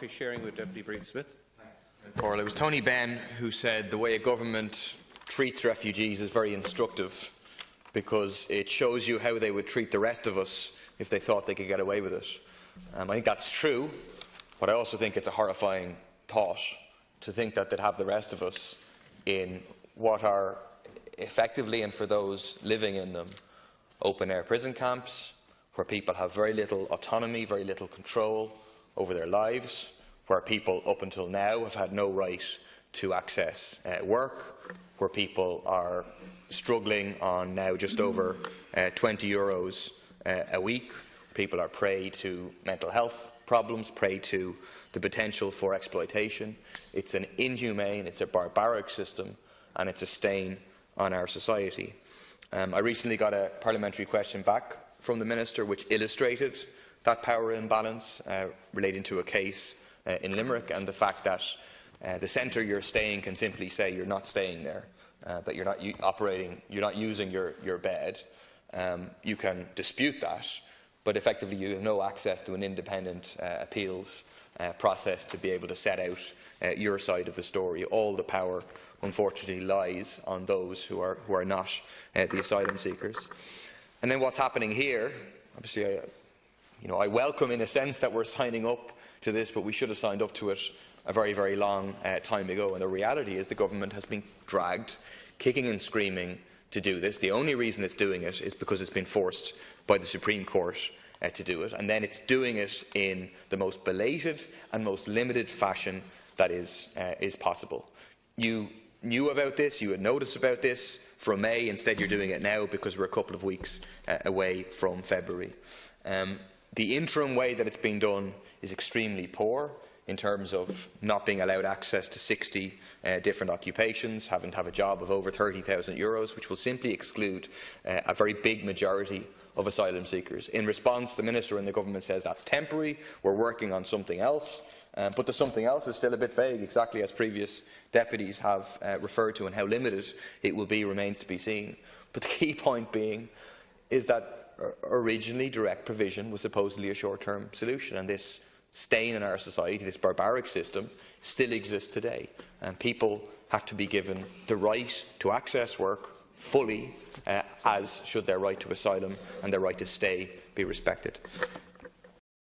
Sharing with Deputy Brian Smith. Carl, it was Tony Benn who said the way a government treats refugees is very instructive because it shows you how they would treat the rest of us if they thought they could get away with it. I think that's true, but I also think it's a horrifying thought to think that they'd have the rest of us in what are effectively, and for those living in them, open-air prison camps, where people have very little autonomy, very little control over their lives, where people up until now have had no right to access work, where people are struggling on now just over €20 a week. People are prey to mental health problems, prey to the potential for exploitation. It's an inhumane, it's a barbaric system, and it's a stain on our society. I recently got a parliamentary question back from the Minister which illustrated that power imbalance relating to a case in Limerick, and the fact that the centre you're staying can simply say you're not staying there, that you're not using your bed. You can dispute that, but effectively you have no access to an independent appeals process to be able to set out your side of the story. All the power, unfortunately, lies on those who are not the asylum seekers. And then what's happening here, obviously, I welcome in a sense that we're signing up to this, but we should have signed up to it a very, very long time ago. And the reality is the government has been dragged, kicking and screaming, to do this. The only reason it's doing it is because it's been forced by the Supreme Court to do it, and then it's doing it in the most belated and most limited fashion that is possible. You knew about this, you had noticed about this from May. Instead, you're doing it now because we're a couple of weeks away from February. The interim way that it's being done is extremely poor in terms of not being allowed access to 60 different occupations, having to have a job of over €30,000, which will simply exclude a very big majority of asylum seekers. In response, the Minister and the Government says that's temporary, we're working on something else. But the something else is still a bit vague, exactly as previous deputies have referred to, and how limited it will be remains to be seen. But the key point being is that originally direct provision was supposedly a short-term solution, and this stain in our society, this barbaric system, still exists today. And people have to be given the right to access work fully, as should their right to asylum and their right to stay be respected.